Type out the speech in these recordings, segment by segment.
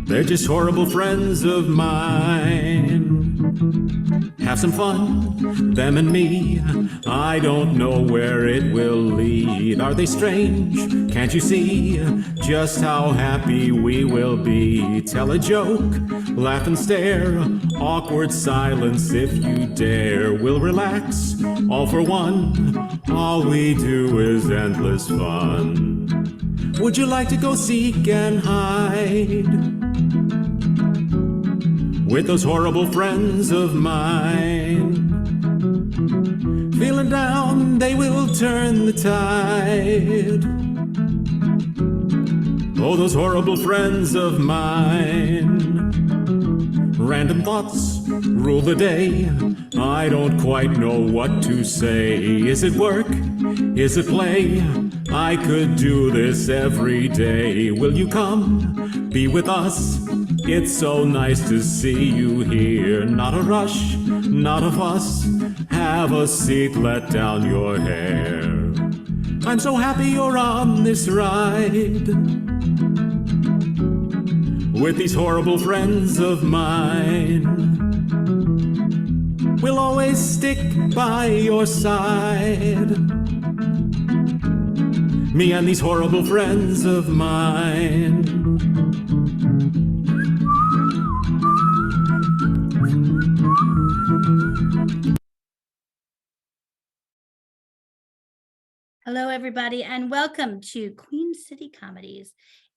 They're just horrible friends of mine. Have some fun, them and me. I don't know where it will lead. Are they strange? Can't you see just how happy we will be? Tell a joke, laugh and stare. Awkward silence if you dare. We'll relax, all for one. All we do is endless fun. Would you like to go seek and hide with those horrible friends of mine? Feeling down, they will turn the tide. Oh, those horrible friends of mine. Random thoughts rule the day. I don't quite know what to say. Is it work? Is it play? I could do this every day. Will you come? Be with us. It's so nice to see you here. Not a rush, not a fuss. Have a seat, let down your hair. I'm so happy you're on this ride with these horrible friends of mine. We'll always stick by your side. Me and these horrible friends of mine. Hello, everybody, and welcome to Queen City Comedy's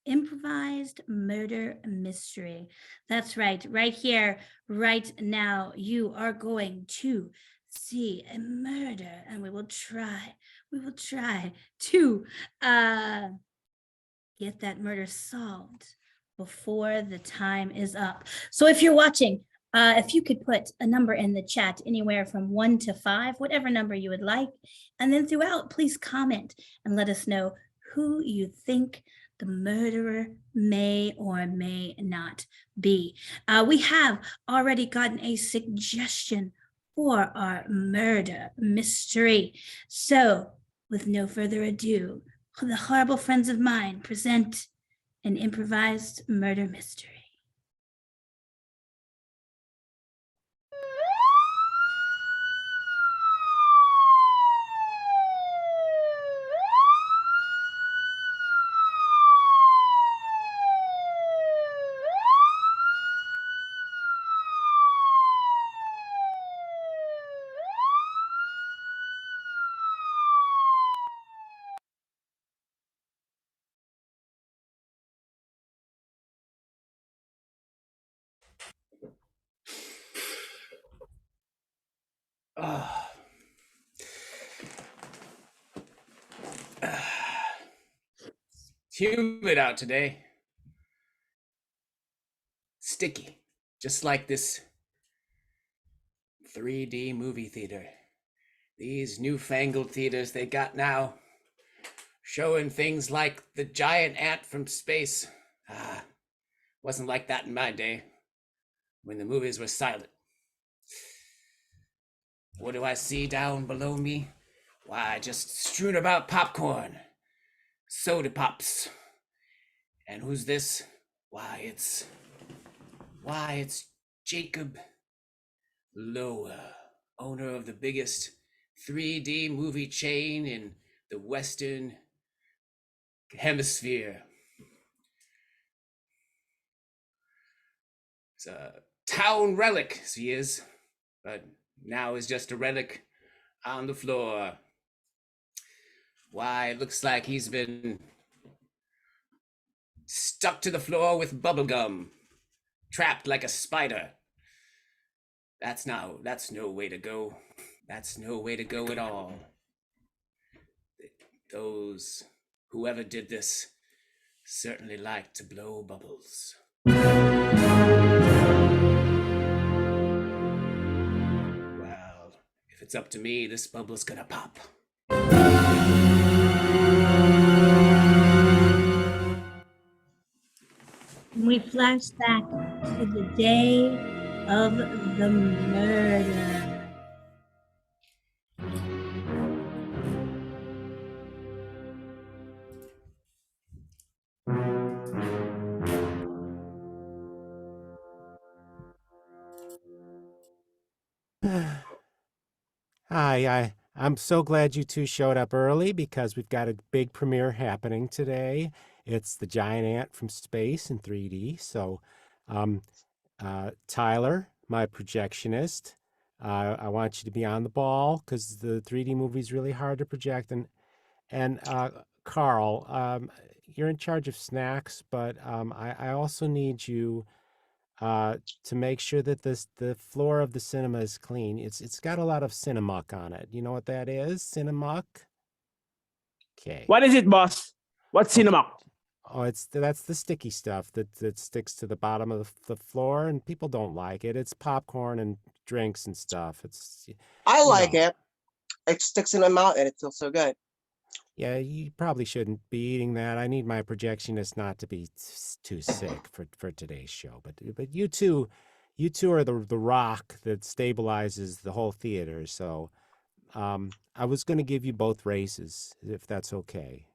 Improvised Murder Mystery. That's right here, right now, you are going to see a murder, and we will try to get that murder solved before the time is up. So if you're watching, if you could put a number in the chat, anywhere from 1 to 5, whatever number you would like. And then throughout, please comment and let us know who you think the murderer may or may not be. We have already gotten a suggestion for our murder mystery. So with no further ado, the horrible friends of mine present an improvised murder mystery. It's humid out today. Sticky, just like this 3D movie theater. These newfangled theaters they got now, showing things like the giant ant from space. Wasn't like that in my day, when the movies were silent. What do I see down below me? Why, just strewn about popcorn, soda pops. And who's this? Why, it's Jacob Lower, owner of the biggest 3D movie chain in the Western Hemisphere. It's a town relic, he is, but now is just a relic on the floor. Why, it looks like he's been stuck to the floor with bubblegum, trapped like a spider. That's no way to go. That's no way to go at all. Whoever did this certainly liked to blow bubbles. Well, if it's up to me, this bubble's gonna pop. We flash back to the day of the murder. I'm so glad you two showed up early because we've got a big premiere happening today. It's the giant ant from space in 3D. So, um, Tyler, my projectionist, I want you to be on the ball because the 3D movie is really hard to project. And Carl, you're in charge of snacks, but I also need you to make sure that the floor of the cinema is clean. It's got a lot of Cinemuck on it. You know what that is? Cinemuck? Okay. What is it, boss? What's Okay. cinema? Oh, that's the sticky stuff that sticks to the bottom of the floor, and people don't like it. It's popcorn and drinks and stuff. I you like know. it. It sticks in my mouth and it feels so good. Yeah, you probably shouldn't be eating that. I need my projectionist not to be too sick for today's show. But you two are the rock that stabilizes the whole theater. So I was going to give you both raises if that's okay.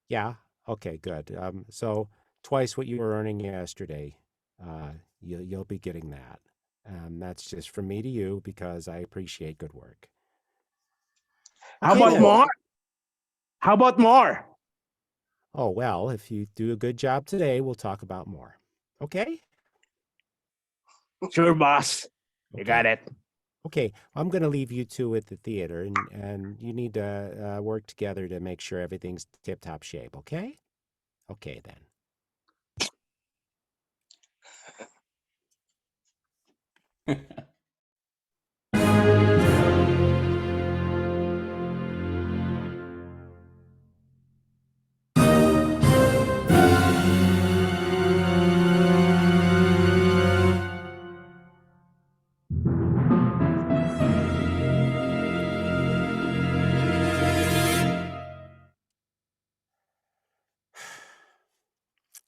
Yeah. Okay. Good. So twice what you were earning yesterday. You'll be getting that. That's just from me to you because I appreciate good work. How Okay, about cool. more? How about more? Oh, well, if you do a good job today, we'll talk about more. Okay? Sure, boss. You got it. Okay, I'm going to leave you two at the theater, and you need to work together to make sure everything's tip-top shape, okay? Okay, then.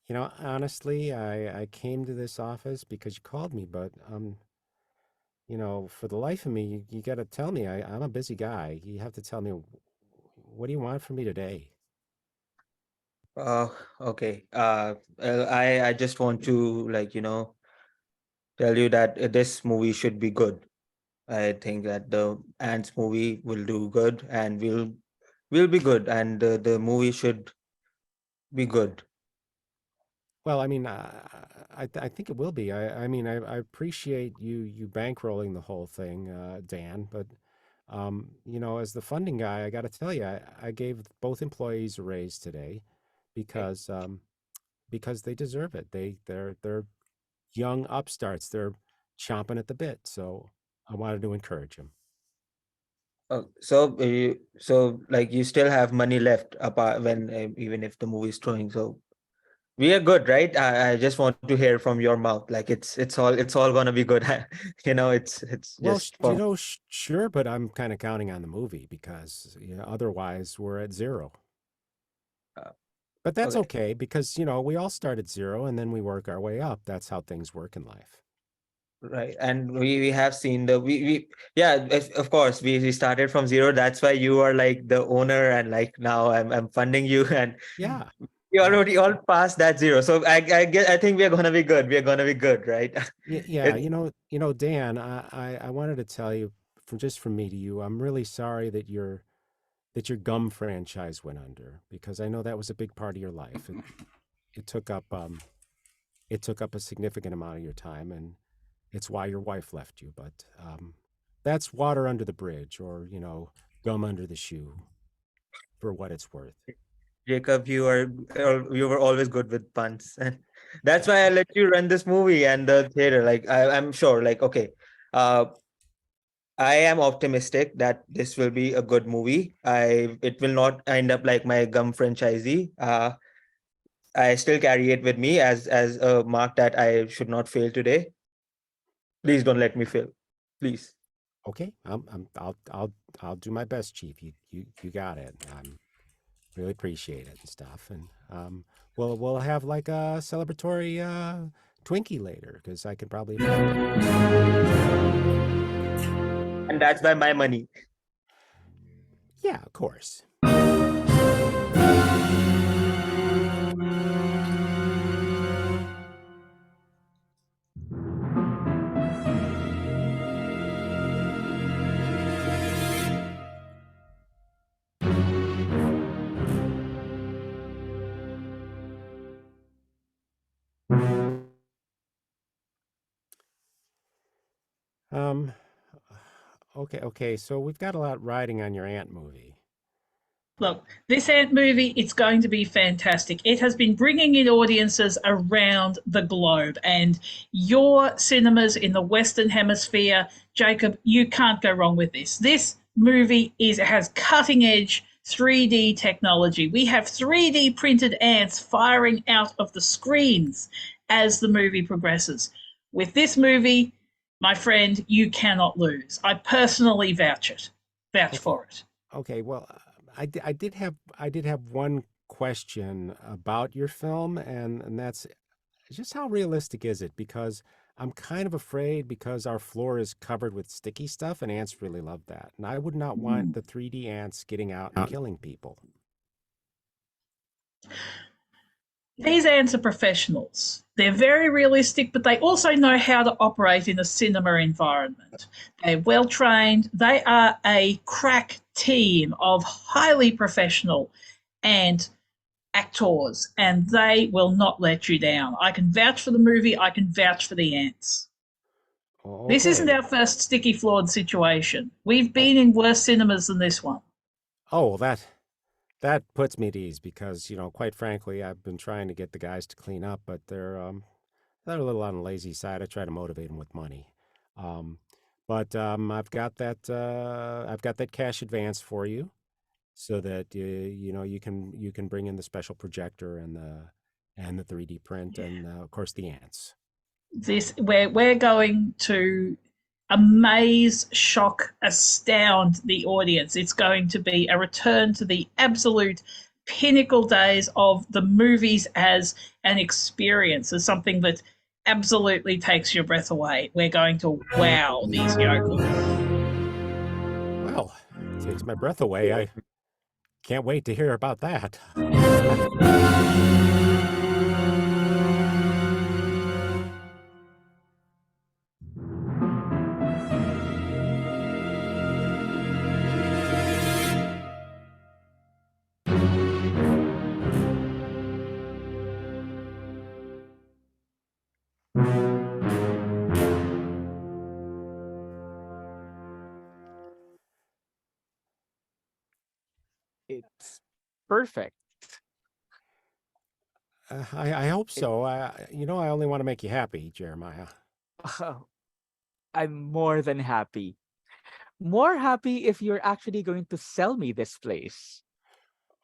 You know, honestly, I came to this office because you called me, but you know, for the life of me, you got to tell me. I'm a busy guy. You have to tell me, what do you want from me today? Okay. I just want to tell you that this movie should be good. I think that the Ants movie will do good and will be good, and the movie should be good. Well, I mean, I think it will be. I mean, I appreciate you bankrolling the whole thing, Dan. But you know, as the funding guy, I got to tell you, I gave both employees a raise today because because they deserve it. They're young upstarts. They're chomping at the bit. So I wanted to encourage them. So like you still have money left apart when even if the movie is throwing. So we are good, right? I just want to hear from your mouth. Like it's all gonna be good. It's Well, just you know, sure, but I'm kind of counting on the movie because you know, otherwise we're at zero. Uh, But that's okay. okay because, you know, we all start at zero and then we work our way up. That's how things work in life. Right, and we have seen we yeah, of course we started from zero. That's why you are like the owner, and like now I'm funding you, and Yeah. we already all passed that zero. So I think we are gonna be good. We are gonna be good, right? Yeah. It's Dan, I wanted to tell you from me to you, I'm really sorry that your gum franchise went under because I know that was a big part of your life. It took up a significant amount of your time and it's why your wife left you. But that's water under the bridge or, you know, gum under the shoe for what it's worth. Jacob, you were always good with puns, and that's why I let you run this movie and the theater. Like I'm sure, like okay, uh, I am optimistic that this will be a good movie. It will not end up like my gum franchisee. I still carry it with me as a mark that I should not fail today. Please don't let me fail. Please. Okay, I'll do my best, Chief. You got it. Really appreciate it and stuff. And we'll have like a celebratory Twinkie later because I could probably afford it. And that's by my money. Yeah, of course. Um, okay. So we've got a lot riding on your Ant movie. Look, this Ant movie, it's going to be fantastic. It has been bringing in audiences around the globe, and your cinemas in the Western Hemisphere, Jacob, you can't go wrong with this. This movie has cutting edge 3D technology. We have 3D printed ants firing out of the screens as the movie progresses. With this movie, my friend, you cannot lose. I personally vouch Okay. for it. Okay. Well, I did have one question about your film, and that's just how realistic is it? Because I'm kind of afraid because our floor is covered with sticky stuff, and ants really love that, and I would not want the 3D ants getting out and killing people. These ants are professionals. They're very realistic, but they also know how to operate in a cinema environment. They're well trained. They are a crack team of highly professional and actors, and they will not let you down. I can vouch for the movie. I can vouch for the ants. This isn't Okay. our first sticky floored situation. We've Oh, been in worse cinemas than this one. oh, that puts me at ease because, quite frankly, I've been trying to get the guys to clean up, but they're a little on the lazy side. I try to motivate them with money. Um, but I've got that cash advance for you so that you can bring in the special projector and the 3D print and of course the ants. We're going to amaze, shock, astound the audience. It's going to be a return to the absolute pinnacle days of the movies as an experience, as something that absolutely takes your breath away. We're going to wow these yokels. Well, takes my breath away. I can't wait to hear about that. It's perfect. I hope It, so. I only want to make you happy, Jeremiah. I'm more than happy. More happy if you're actually going to sell me this place.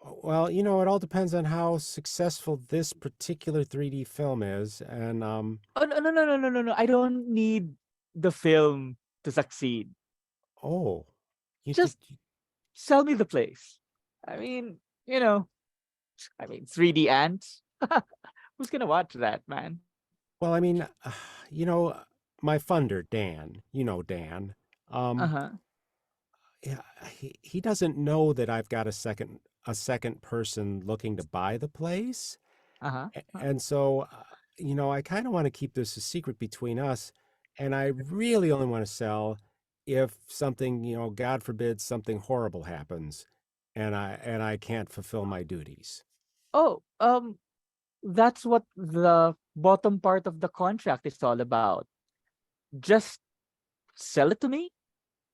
Well, it all depends on how successful this particular 3D film is, and Oh, no, no, no, no, no, no, no. I don't need the film to succeed. oh, you think? Just sell me the place. I mean, you know, 3D ants. Who's gonna watch that, man? Well, I mean, you know, my funder, Dan. Dan. Um, Uh-huh. yeah, he doesn't know that I've got a second person looking to buy the place. Uh-huh. And so, I kind of want to keep this a secret between us. And I really only want to sell if something, God forbid, something horrible happens and I can't fulfill my duties. Oh, that's what the bottom part of the contract is all about. Just sell it to me.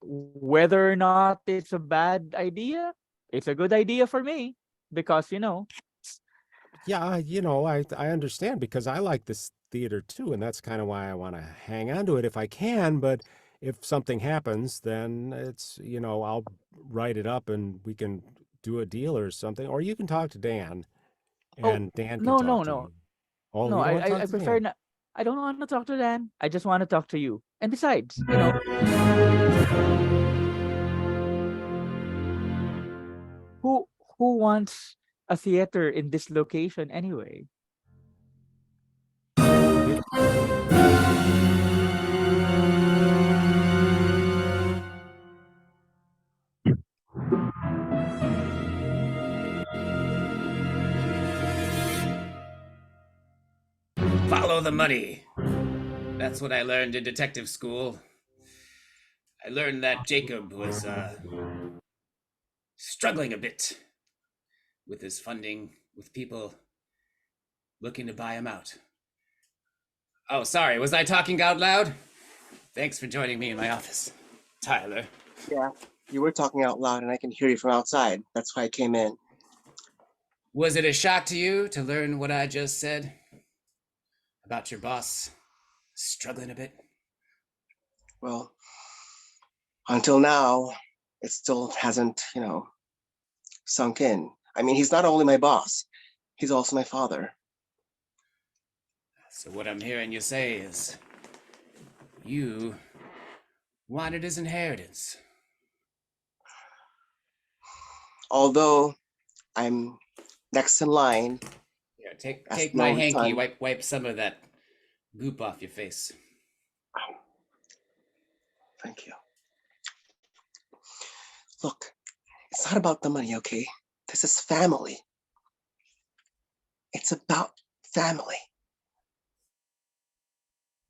Whether or not it's a bad idea, it's a good idea for me because Yeah, I understand because I like this theater too, and that's kind of why I want to hang on to it if I can. But if something happens, then I'll write it up and we can do a deal or something. Or you can talk to Dan Oh, and Dan can no, talk no, to no. you. Oh, No, you don't I, want to I talk I to prefer Dan? not. I don't want to talk to Dan. I just want to talk to you. And besides, who who wants a theater in this location anyway? You, Follow the money. That's what I learned in detective school. I learned that Jacob was struggling a bit with his funding, with people looking to buy him out. Oh, sorry, was I talking out loud? Thanks for joining me in my office, Tyler. Yeah, you were talking out loud and I can hear you from outside. That's why I came in. Was it a shock to you to learn what I just said about your boss struggling a bit? Well, until now, it still hasn't, sunk in. I mean, he's not only my boss, he's also my father. So what I'm hearing you say is you wanted his inheritance. Although I'm next in line. Here, take as take the my only hanky, son. wipe some of that goop off your face. Thank you. Look, it's not about the money, okay? This is family. It's about family.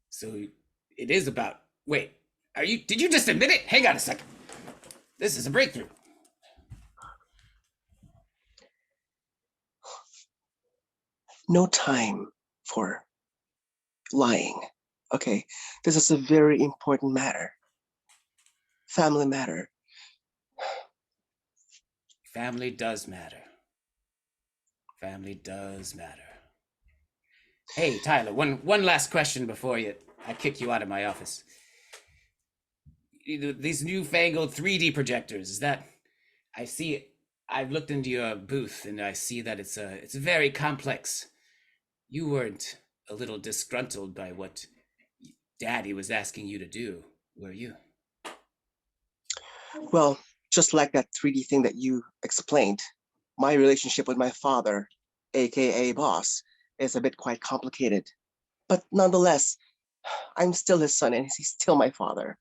So it is about. Wait, did you just admit it? Hang on a second. This is a breakthrough. No time for lying, okay? This is a very important matter. Family matter. Family does matter. Family does matter. Hey, Tyler, one last question before I kick you out of my office. These newfangled 3D projectors, is that I see I've looked into your booth and I see that it's very complex. You weren't a little disgruntled by what Daddy was asking you to do, were you? Well, just like that 3D thing that you explained, my relationship with my father, aka boss, is a bit quite complicated. But nonetheless, I'm still his son and he's still my father.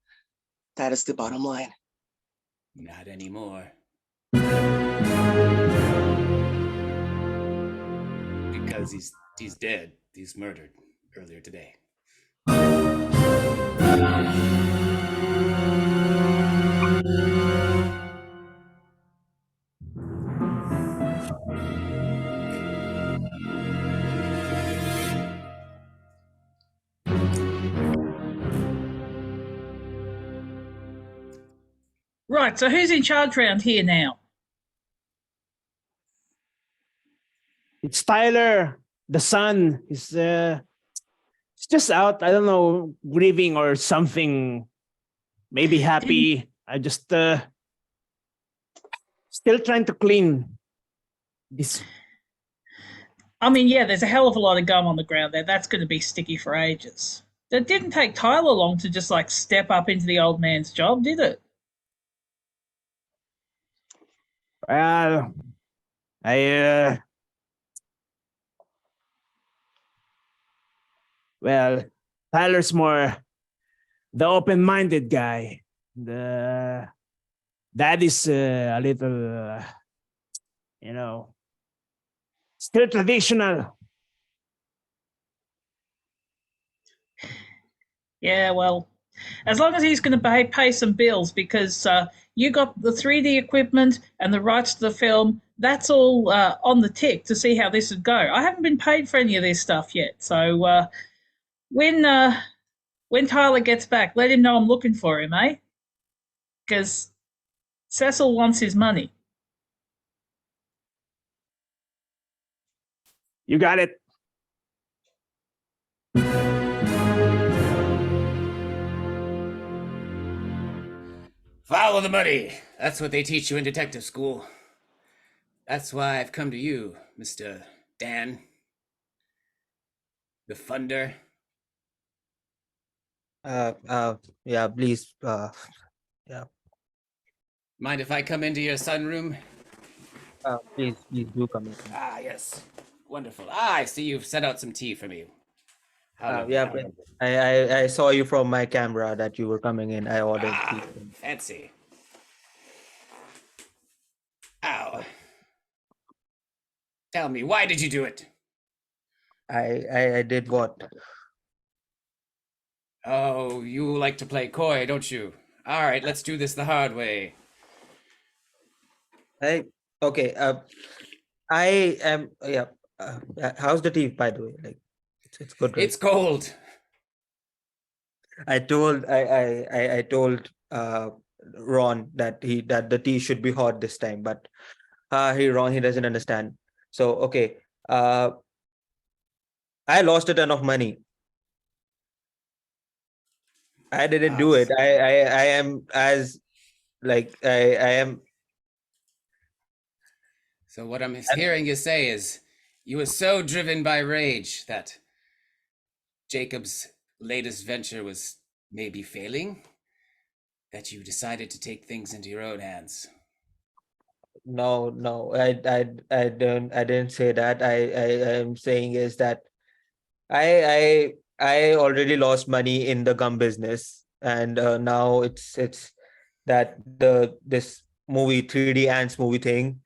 That is the bottom line. Not anymore. Because he's dead. He's murdered earlier today. Right, so who's in charge around here now? It's Tyler. The son is it's just out. I don't know, grieving or something. Maybe happy. I just still trying to clean this. I mean, yeah, there's a hell of a lot of gum on the ground there. That's going to be sticky for ages. It didn't take Tyler long to just like step up into the old man's job, did it? Well, well, Tyler's more the open-minded guy. The Dad is a little, still traditional. Yeah, well, as long as he's going to pay some bills, because you got the 3D equipment and the rights to the film. That's all on the tick to see how this would go. I haven't been paid for any of this stuff yet, so when Tyler gets back, let him know I'm looking for him, eh? Because Cecil wants his money. You got it. Follow the money. That's what they teach you in detective school. That's why I've come to you, Mr. Dan. The funder. Yeah, please. Yeah. Mind if I come into your sunroom? Please do come in. Ah, yes. Wonderful. I see you've set out some tea for me. Yeah, but I saw you from my camera that you were coming in. I ordered tea. Fancy. Ow. Tell me, why did you do it? I did what? Oh, you like to play coy, don't you? All right, let's do this the hard way. Okay. I am. Yeah. How's the tea, by the way? Like, it's good. Right? It's cold. I told Ron that the tea should be hot this time, but he doesn't understand. So okay, I lost a ton of money. I didn't do it. I am as like I am. So what I'm hearing you say is you were so driven by rage that Jacob's latest venture was maybe failing, that you decided to take things into your own hands. No, I didn't say that. I am saying is that I already lost money in the gum business, and now it's that this movie 3D ants movie thing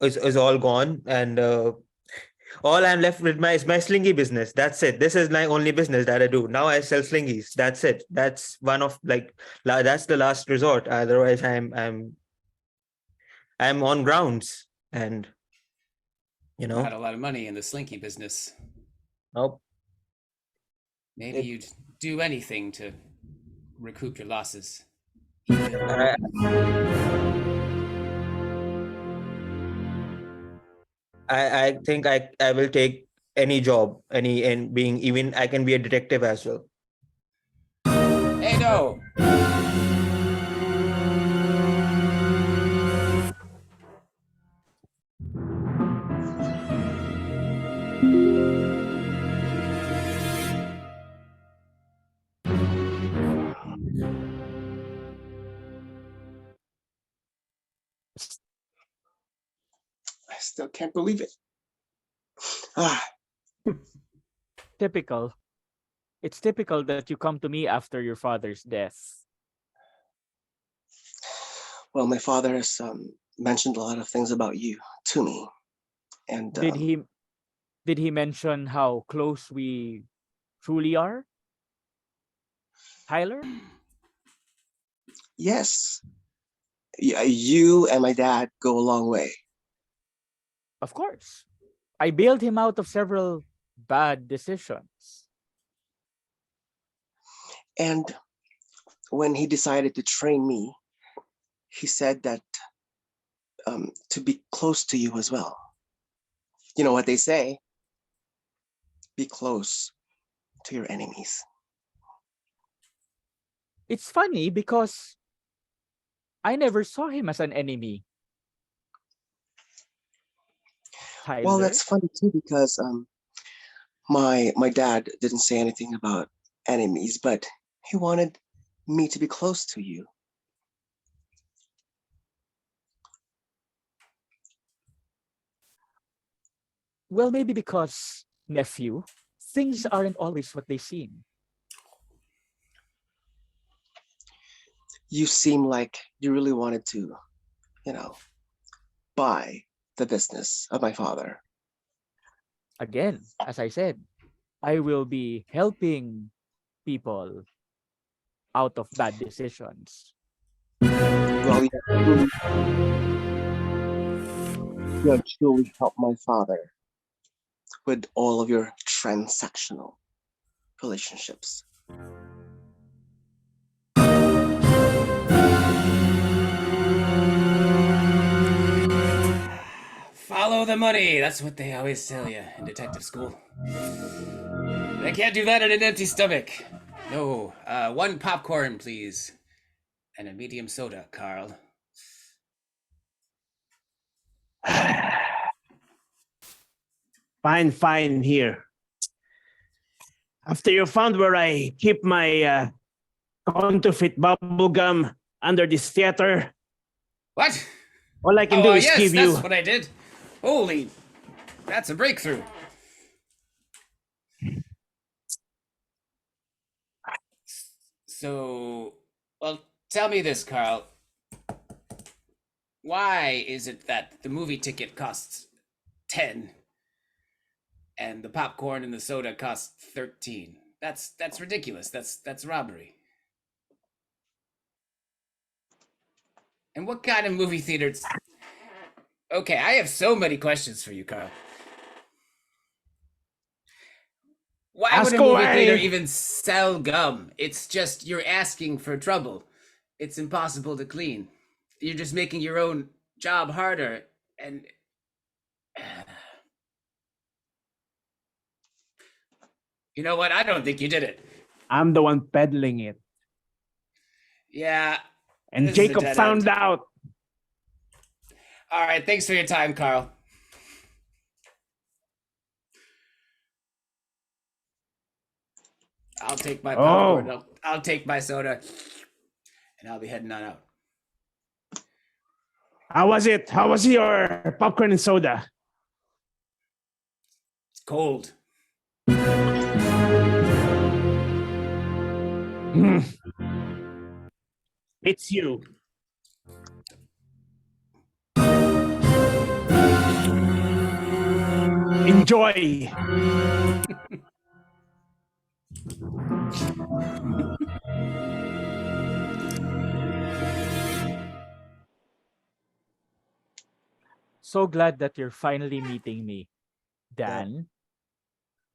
is all gone, and all I'm left with is my slingy business. That's it. This is my only business that I do now. I sell slingies. That's it. That's one of that's the last resort. Otherwise, I'm on grounds, and Not a lot of money in the slinky business. nope. Maybe you'd do anything to recoup your losses. I, I think I will take any job, and being even I can be a detective as well. Hey, no! I still can't believe it. Ah, Typical. It's typical that you come to me after your father's death. well, my father has mentioned a lot of things about you to me, and Did he mention how close we truly are, Tyler? yes, you and my dad go a long way. Of course. I bailed him out of several bad decisions. And when he decided to train me, he said that to be close to you as well. You know what they say? Be close to your enemies. It's funny because I never saw him as an enemy. Tyler? Well, that's funny too because my dad didn't say anything about enemies, but he wanted me to be close to you. Well, maybe because, nephew, things aren't always what they seem. You seem like you really wanted to, buy the business of my father. Again, as I said, I will be helping people out of bad decisions. Well, you have truly helped my father with all of your transactional relationships. Follow the money. That's what they always tell you in detective school. They can't do that on an empty stomach. No, one popcorn, please. And a medium soda, Carl. Fine here. After you found where I keep my counterfeit bubble gum under this theater, What? all I can do is yes, give that's you. what I did. Holy, that's a breakthrough. So, well, tell me this, Carl. Why is it that the movie ticket costs 10 and the popcorn and the soda cost 13? That's ridiculous. That's robbery. And what kind of movie theaters? Okay, I have so many questions for you, Carl. Why Ask would a movie theater away. even sell gum? It's just you're asking for trouble. It's impossible to clean. You're just making your own job harder. And you know what? I don't think you did it. I'm the one peddling it. Yeah. And this is a Jacob dead found end. out. All right. Thanks for your time, Carl. I'll take my popcorn. Oh, I'll take my soda, and I'll be heading on out. how was it? How was your popcorn and soda? It's cold. Hmm. It's you. Enjoy. So glad that you're finally meeting me, Yeah. Dan.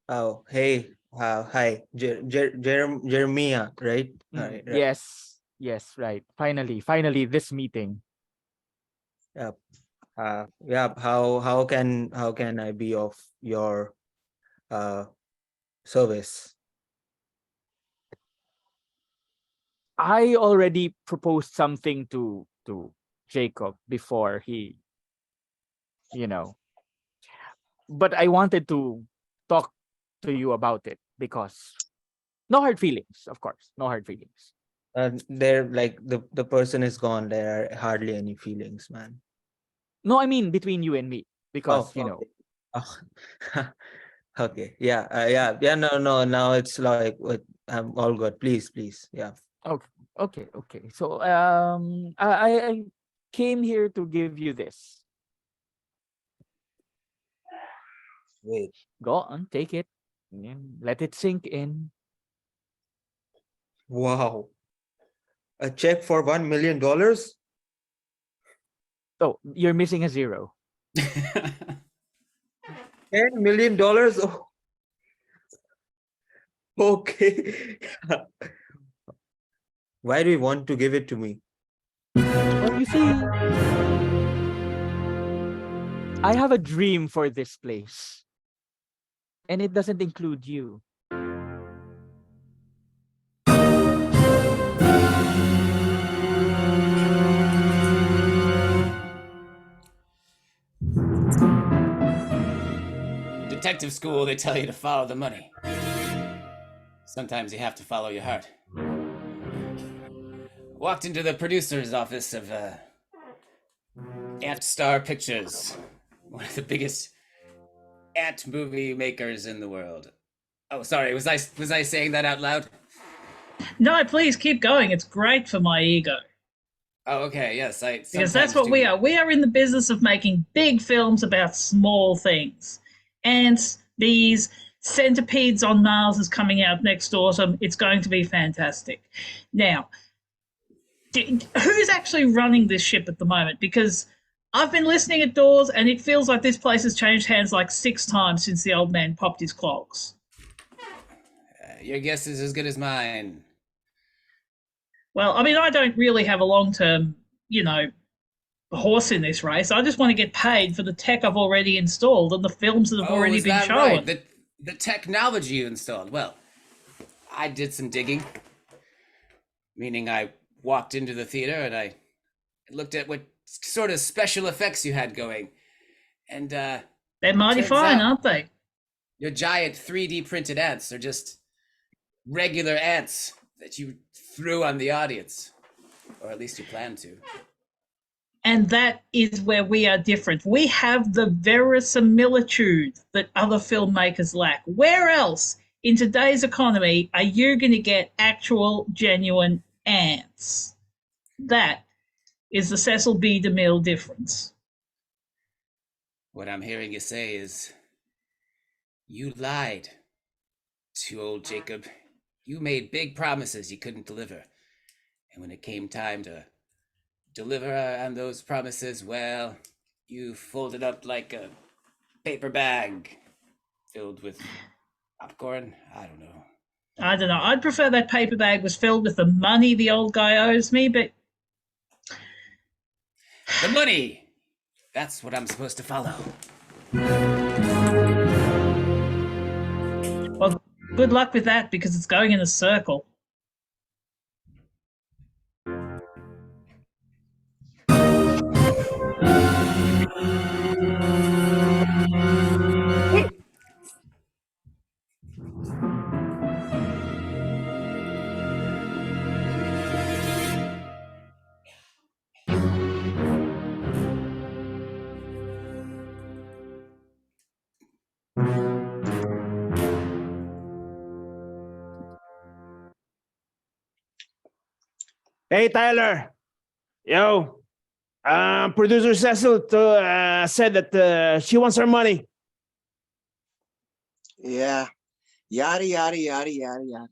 Oh, hey. Hi. Jeremiah, right? Right. Yes, yes, right. Finally, this meeting. Yeah. Yeah. How can I be of your uh service? I already proposed something to Jacob before he, you know, but I wanted to talk to you about it because no hard feelings, of course, no hard feelings. There, like the person is gone. There are hardly any feelings, man. No, I mean between you and me Oh, because, okay. Oh. Okay. Yeah. Yeah. No. Now it's like I'm all good. Please. Yeah. okay, okay. So I came here to give you this. Wait. Go on, take it. Yeah, let it sink in. Wow. A check for $1 million? Oh, you're missing a zero. $10 million? Oh, okay. Why do you want to give it to me? Well, you see, I have a dream for this place, and it doesn't include you. Detective school, they tell you to follow the money. Sometimes you have to follow your heart. Walked into the producer's office of Ant Star Pictures, one of the biggest ant movie makers in the world. Oh, sorry, was I saying that out loud? No, please keep going. It's great for my ego. Oh, okay, yes, I Because that's what do. we are. We are in the business of making big films about small things. Ants, bees, centipedes on Mars is coming out next autumn. It's going to be fantastic. Now, who's actually running this ship at the moment? Because I've been listening at doors and it feels like this place has changed hands like 6 times since the old man popped his clogs. Your guess is as good as mine. Well, I mean, I don't really have a long-term, horse in this race. I just want to get paid for the tech I've already installed and the films that have already is been that shown. right? The technology you installed. Well, I did some digging. Meaning I walked into the theater and I looked at what sort of special effects you had going. And they're mighty fine, aren't they? Your giant 3D printed ants are just regular ants that you threw on the audience. Or at least you plan to. And that is where we are different. We have the verisimilitude that other filmmakers lack. Where else in today's economy are you going to get actual, genuine ants? That is the Cecil B. DeMille difference. What I'm hearing you say is you lied to old Jacob. You made big promises you couldn't deliver. And when it came time to deliver on those promises, well, you folded up like a paper bag filled with Popcorn? I don't know. I don't know. I'd prefer that paper bag was filled with the money the old guy owes me, but The money! That's what I'm supposed to follow. well, good luck with that because it's going in a circle. Hey, Tyler. Yo. Producer Cecil said that she wants her money. Yeah. Yada, yada, yada, yada, yada.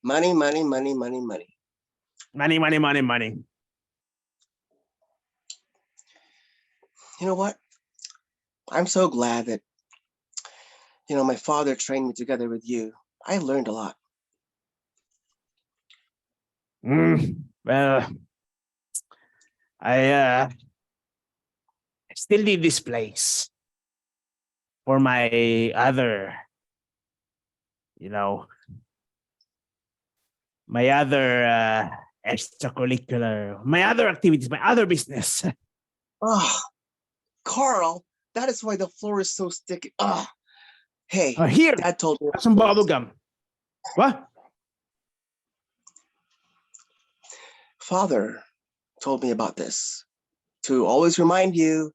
Money, money, money, money, money. Money, money, money, money. You know what? I'm so glad that, my father trained me together with you. I learned a lot. Well, I still need this place for my other, my other extracurricular, my other activities, my other business. Oh, Carl, that is why the floor is so sticky. Oh, hey, Here, Dad told me. have some bubble gum. What? Father told me about this to always remind you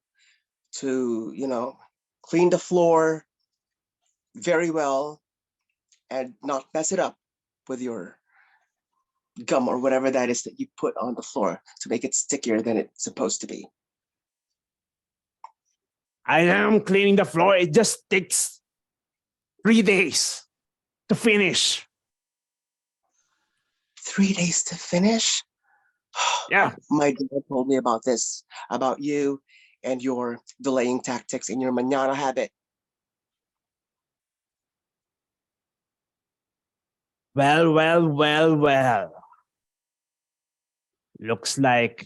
to, clean the floor very well and not mess it up with your gum or whatever that is that you put on the floor to make it stickier than it's supposed to be. I am cleaning the floor. It just takes 3 days to finish. 3 days to finish? Yeah. My dad told me about this, about you and your delaying tactics and your manana habit. Well, well, well, well. Looks like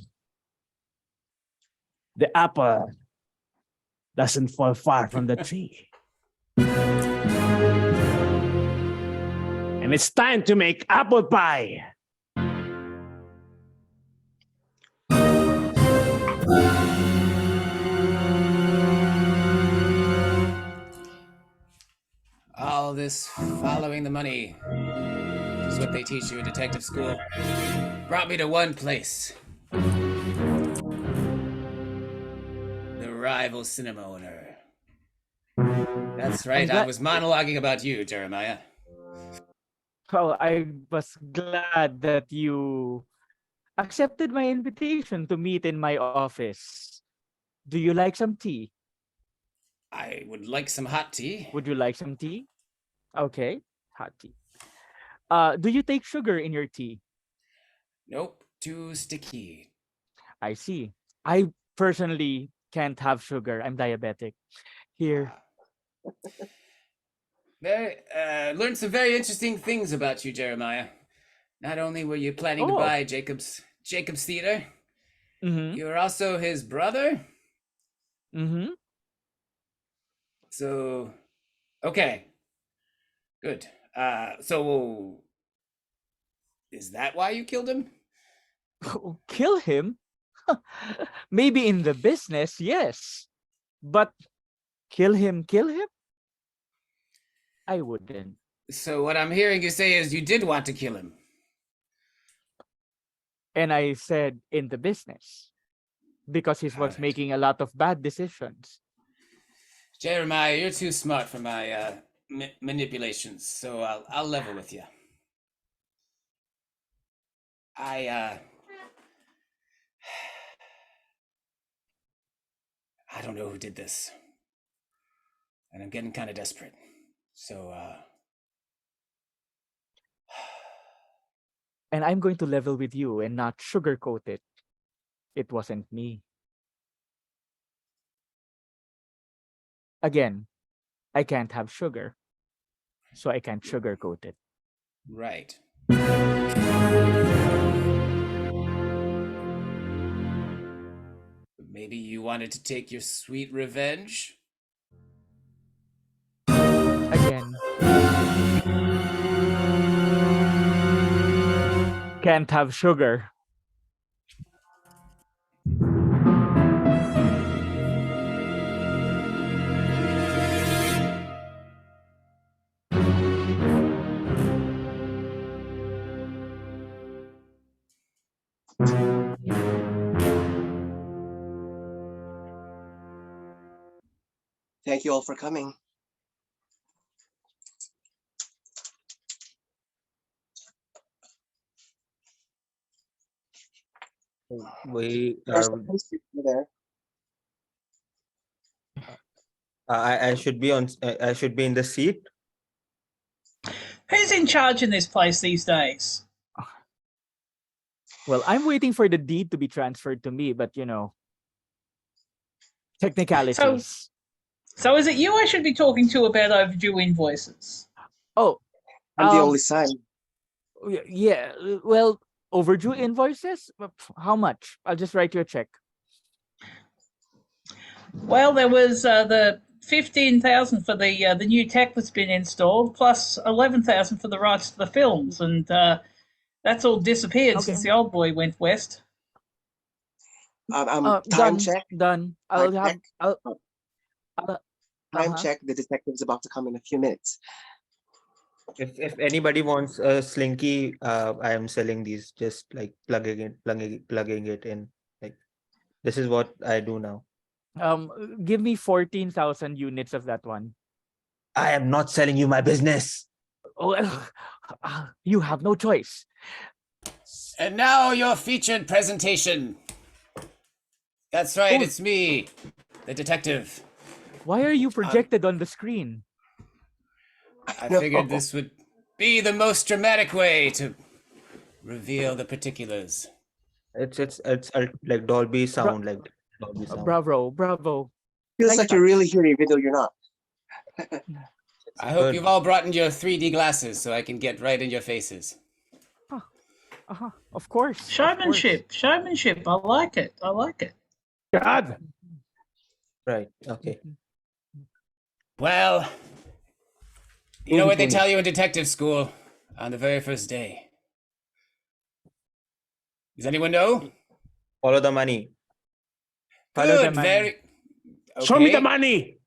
the apple doesn't fall far from the tree. And it's time to make apple pie. All this following the money is what they teach you in detective school. Brought me to one place. The rival cinema owner. That's right, I was monologuing about you, Jeremiah. Well, I was glad that you accepted my invitation to meet in my office. Do you like some tea? I would like some hot tea. Would you like some tea? Okay, hot tea. Do you take sugar in your tea? Nope, too sticky. I see. I personally can't have sugar. I'm diabetic. Here. Learned some very interesting things about you, Jeremiah. Not only were you planning to Oh. buy Jacob's theater, Mm-hmm. you were also his brother. Mm-hmm. So, okay, good. So is that why you killed him? Kill him? Maybe in the business, yes. But kill him? I wouldn't. So what I'm hearing you say is you did want to kill him. And I said in the business because he was Alright. making a lot of bad decisions. Jeremiah, you're too smart for my manipulations, so I'll level with you. I don't know who did this, and I'm getting kind of desperate. So And I'm going to level with you and not sugarcoat it. It wasn't me. Again, I can't have sugar. so I can't sugarcoat it. Right. Maybe you wanted to take your sweet revenge? Again, can't have sugar. Thank you all for coming. We There's a are. pastry there. I should be on. I should be in the seat. Who's in charge in this place these days? Well, I'm waiting for the deed to be transferred to me, but technicalities. So is it you I should be talking to about overdue invoices? Oh, I'm the um, only sign. yeah. Well, overdue invoices. How much? I'll just write you a check. Well, there was the 15,000 for the new tech that's been installed, plus 11,000 for the rights to the films, and that's all disappeared Okay. since the old boy went west. Time Done. check. Done. Time check. I'll Time uh-huh. check. The detective's about to come in a few minutes. If anybody wants a slinky, I am selling these. Just like plugging it in. Like this is what I do now. Give me 14,000 units of that one. I am not selling you my business. Oh, you have no choice. And now your featured presentation. That's right, it's me, the detective. Why are you projected on the screen? I figured this would be the most dramatic way to reveal the particulars. It's like Dolby sound, like Dolby sound. Bravo. Feels Nice like you're touch. really here, even though you're not. I hope Good. you've all brought in your 3D glasses so I can get right in your faces. Of course. Showmanship. I like it. God. Right. Okay. Well, you know what they tell you in detective school on the very first day? Does anyone know? Follow the money. Follow the Good, money. very. Show me the Okay, money.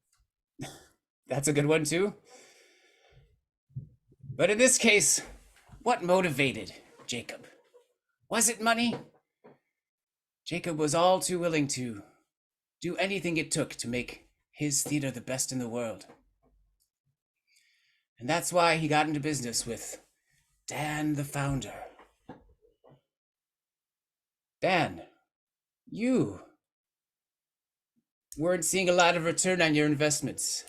that's a good one too. But in this case, what motivated Jacob? Was it money? Jacob was all too willing to do anything it took to make his theater the best in the world. And that's why he got into business with Dan, the founder. Dan, you weren't seeing a lot of return on your investments.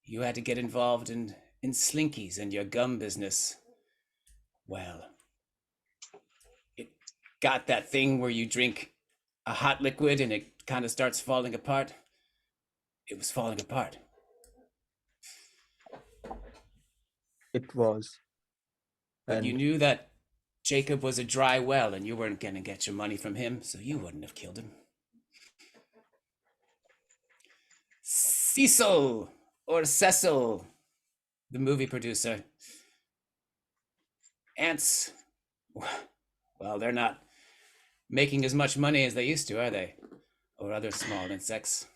You had to get involved in slinkies and your gum business. Well, it got that thing where you drink a hot liquid and it kind of starts falling apart. It was falling apart. It was. But you And knew that Jacob was a dry well and you weren't going to get your money from him, so you wouldn't have killed him. Cecil, or Cecil, the movie producer. Ants, well, they're not making as much money as they used to, are they? Or other small insects.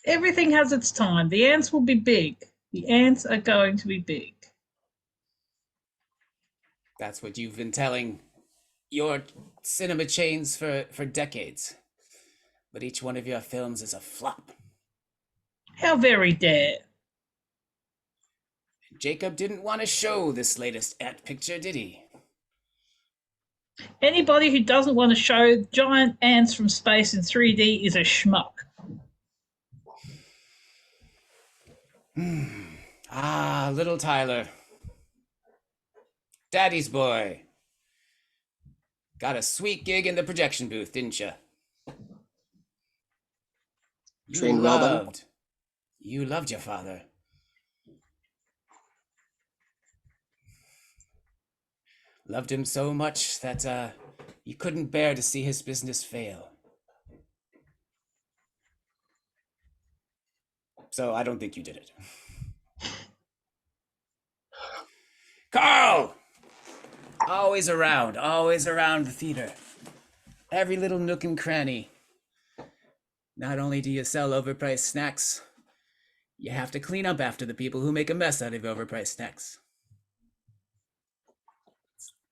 Everything has its time. The ants will be big. The ants are going to be big. That's what you've been telling your cinema chains for decades. But each one of your films is a flop. How very dare. Jacob didn't want to show this latest ant picture, did he? Anybody who doesn't want to show giant ants from space in 3D is a schmuck. Ah, little Tyler. Daddy's boy. Got a sweet gig in the projection booth, didn't you? Trained well, buddy? You loved your father. Loved him so much that you couldn't bear to see his business fail. So I don't think you did it. Carl! Always around the theater. Every little nook and cranny. Not only do you sell overpriced snacks, you have to clean up after the people who make a mess out of overpriced snacks.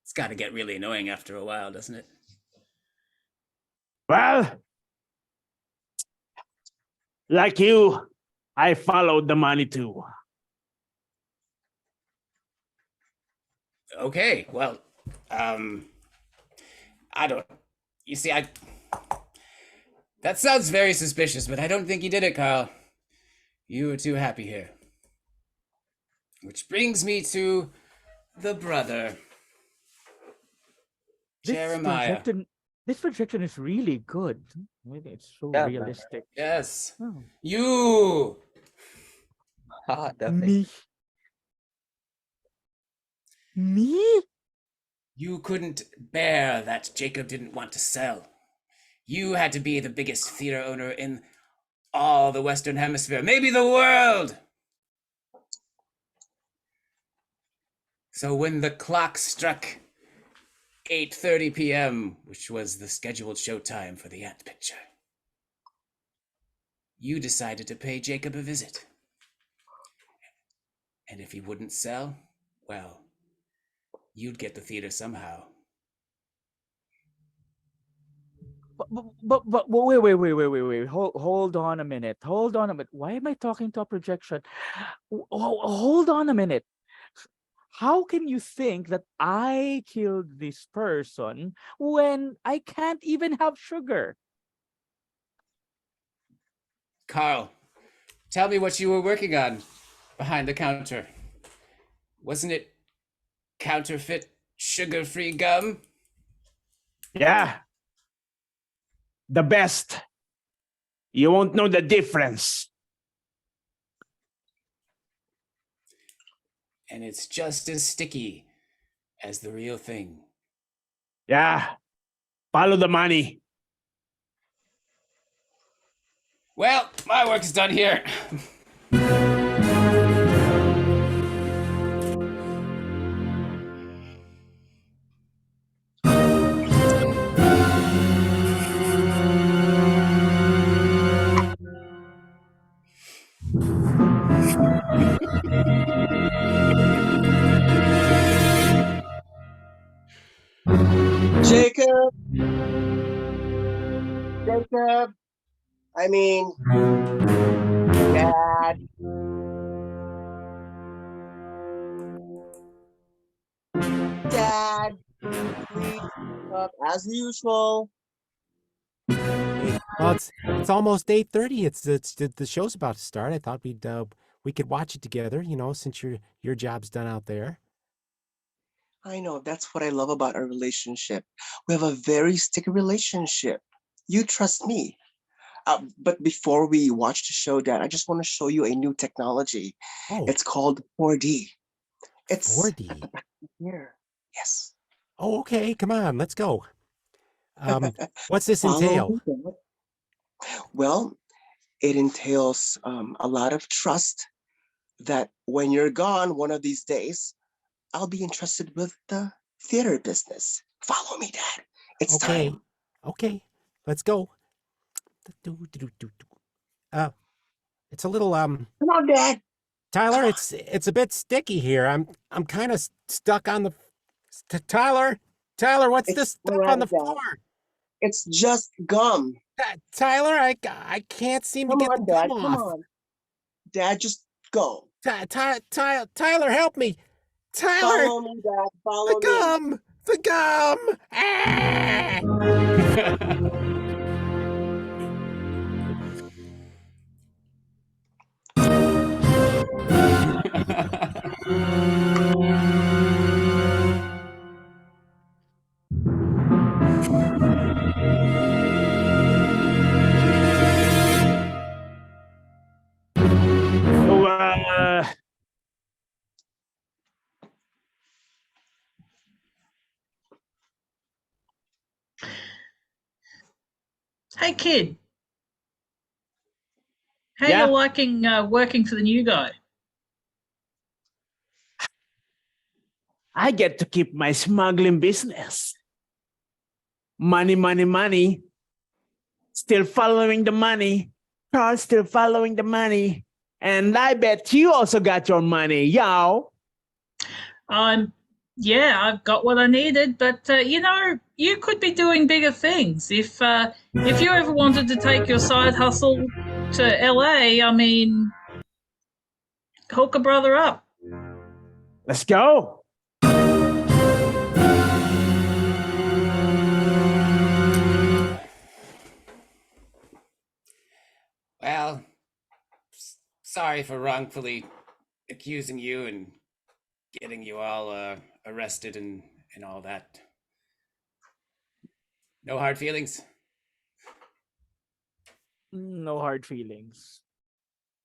It's got to get really annoying after a while, doesn't it? Well, like you, I followed the money too. Okay, well, I don't. You see, that sounds very suspicious, but I don't think you did it, Carl. You were too happy here. Which brings me to the brother, Jeremiah. This projection is really good. Maybe it's so Yeah, man. realistic. Yes. Oh. You. Definitely. Me? You couldn't bear that Jacob didn't want to sell. You had to be the biggest theater owner in all the Western Hemisphere, maybe the world. So when the clock struck 8:30 p.m., which was the scheduled showtime for the Ant picture, you decided to pay Jacob a visit. And if he wouldn't sell, well, you'd get the theater somehow. But wait. Hold on a minute. Hold on a minute. Why am I talking to a projection? Hold on a minute. How can you think that I killed this person when I can't even have sugar? Carl, tell me what you were working on behind the counter. Wasn't it counterfeit sugar-free gum? Yeah. The best. You won't know the difference. And it's just as sticky as the real thing. Yeah. Follow the money. Well, my work is done here. Jacob, Jacob. I mean, Dad. Dad, please, as usual. Well, it's almost 8:30. It's the show's about to start. I thought we could watch it together, since your job's done out there. I know, that's what I love about our relationship. We have a very sticky relationship. You trust me. But before we watch the show, Dad, I just want to show you a new technology. Oh, It's called 4D. It's 4D. here. Yes. Oh, okay. Come on, let's go. What's this Follow entail? me, Dad. Well, it entails a lot of trust that when you're gone one of these days, I'll be entrusted with the theater business. Follow me, Dad. It's Okay. time. Okay. Let's go. It's a little Come on, Dad. Tyler, it's a bit sticky here. I'm kind of stuck on the Tyler, what's It's this stuff all on the right, Dad. floor? It's just gum. Tyler, I can't seem to Come get on, the Dad. gum Come off. on. Dad, just go. Tyler, help me. Tyler, Follow me, Dad. Follow the me. gum. The gum. Ah! So, Hey, kid, how you Yeah, liking working for the new guy? I get to keep my smuggling business. Money, money, money. Still following the money. Carl still following the money. And I bet you also got your money, yo. Yeah, I've got what I needed, but you know, you could be doing bigger things if you ever wanted to take your side hustle to LA. I mean, hook a brother up. Let's go. Well, sorry for wrongfully accusing you and getting you all arrested and all that. No hard feelings. No hard feelings.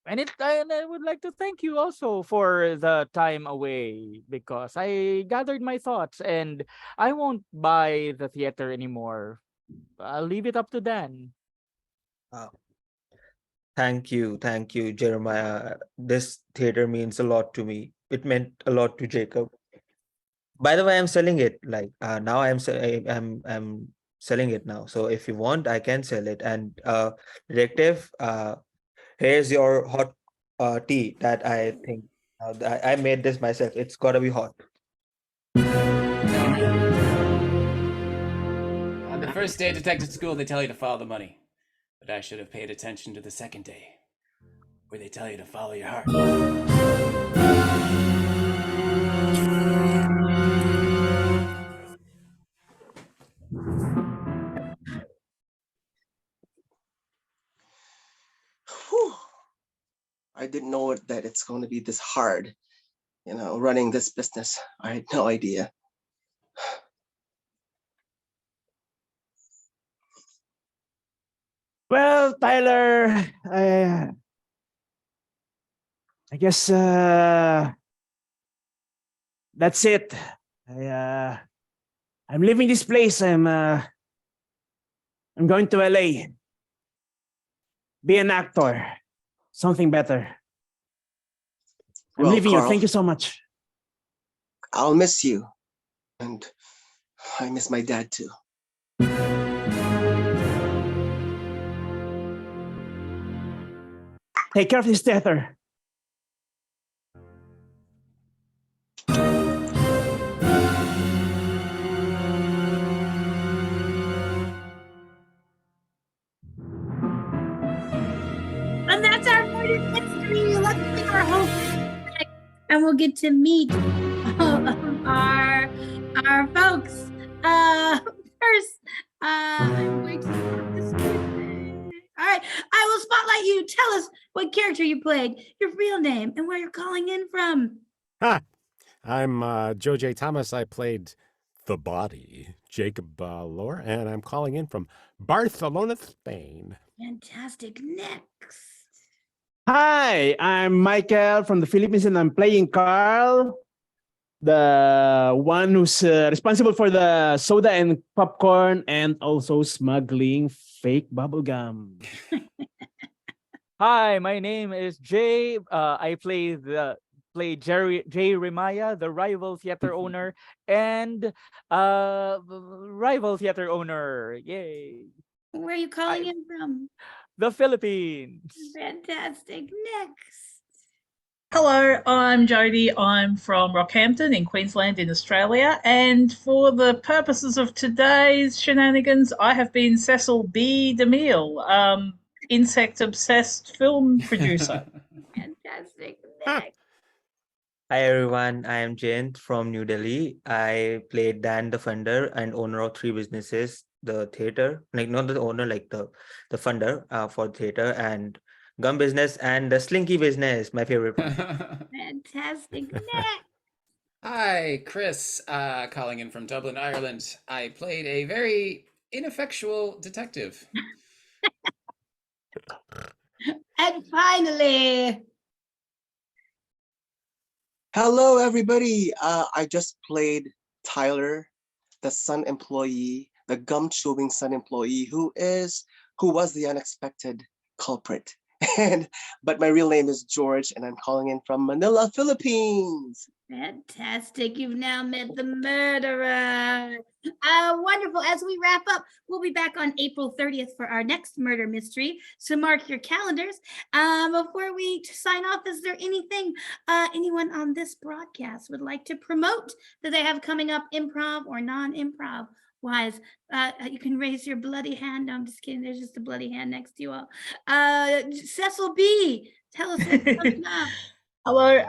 And I would like to thank you also for the time away because I gathered my thoughts and I won't buy the theater anymore. I'll leave it up to Dan. Uh, thank you, Jeremiah. This theater means a lot to me. It meant a lot to Jacob. By the way, I'm selling it. Like now, I'm selling it now. So if you want, I can sell it. And detective, here's your hot tea that I think I made this myself. It's gotta be hot. On the first day of detective school, they tell you to follow the money. But I should have paid attention to the second day, where they tell you to follow your heart. Whew. I didn't know that it's going to be this hard, running this business. I had no idea. Well, Tyler, I guess that's it. I'm leaving this place. I'm going to LA. Be an actor. Something better. I'm Well, leaving you. Carl, Thank you so much. I'll miss you. And I miss my dad too. Take care of this theater. And that's our murder mystery. Let's bring our host back and we'll get to meet our folks. First, I'm going to start this with. All right, I will spotlight you. Tell us what character you played, your real name, and where you're calling in from. Ha! I'm Joe J. Thomas. I played the body, Jacob Lore, and I'm calling in from Barcelona, Spain. Fantastic. Next. Hi, I'm Michael from the Philippines, and I'm playing Carl, the one who's responsible for the soda and popcorn and also smuggling fake bubblegum. Hi, my name is Jay. I play Jay Remaya, the rival theater owner, and rival theater owner. Yay! Where are you calling I- in from? The Philippines. Fantastic. Next. Hello, I'm Jody. I'm from Rockhampton in Queensland in Australia. And for the purposes of today's shenanigans, I have been Cecil B. DeMille, insect obsessed film producer. Fantastic. Huh. Next. Hi everyone, I am Jayant from New Delhi. I played Dan the funder and owner of three businesses, the theater, like not the owner, like the funder for theater and gum business and the slinky business, my favorite one. Fantastic. Next. Hi, Chris, calling in from Dublin, Ireland. I played a very ineffectual detective. And finally, Hello, everybody. I just played Tyler, the Sun employee, the gum chewing Sun employee, who is who was the unexpected culprit. But my real name is George, and I'm calling in from Manila, Philippines. Fantastic. You've now met the murderer. Wonderful. As we wrap up, we'll be back on April 30th for our next murder mystery. So mark your calendars. Before we sign off, is there anything anyone on this broadcast would like to promote that they have coming up, improv or non-improv wise? You can raise your bloody hand. No, I'm just kidding. There's just a bloody hand next to you all. Cecil B, tell us what's coming up. Hello.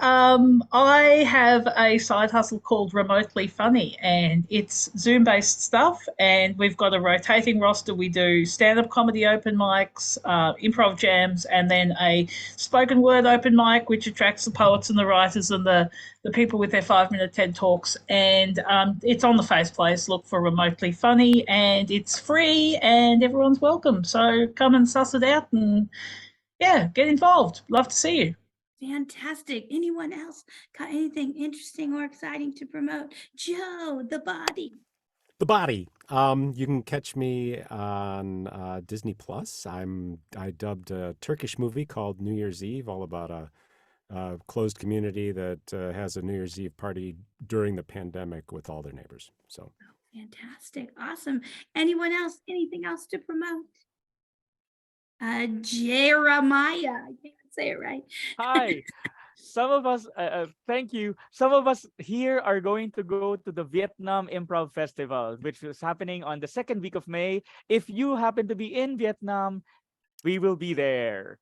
I have a side hustle called Remotely Funny, and it's Zoom-based stuff. And we've got a rotating roster. We do stand-up comedy open mics, improv jams, and then a spoken word open mic, which attracts the poets and the writers and the people with their 5-minute TED Talks. And it's on the Faceplace. Look for Remotely Funny, and it's free, and everyone's welcome. So come and suss it out, and yeah, get involved. Love to see you. Fantastic. Anyone else got anything interesting or exciting to promote? Joe, the body. The Body. You can catch me on Disney Plus. I dubbed a Turkish movie called New Year's Eve, all about a closed community that has a New Year's Eve party during the pandemic with all their neighbors. So Fantastic. Awesome. Anyone else? Anything else to promote? Jeremiah. I can't say it right. Hi. Some of us, thank you. Some of us here are going to go to the Vietnam Improv Festival, which is happening on the second week of May. If you happen to be in Vietnam, we will be there.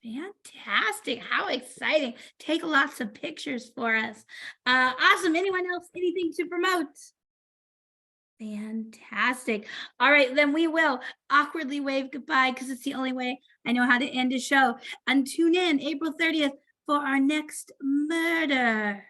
Fantastic. How exciting. Take lots of pictures for us. Awesome. Anyone else? Anything to promote? Fantastic. All right, then we will awkwardly wave goodbye because it's the only way I know how to end a show. And tune in April 30th for our next murder.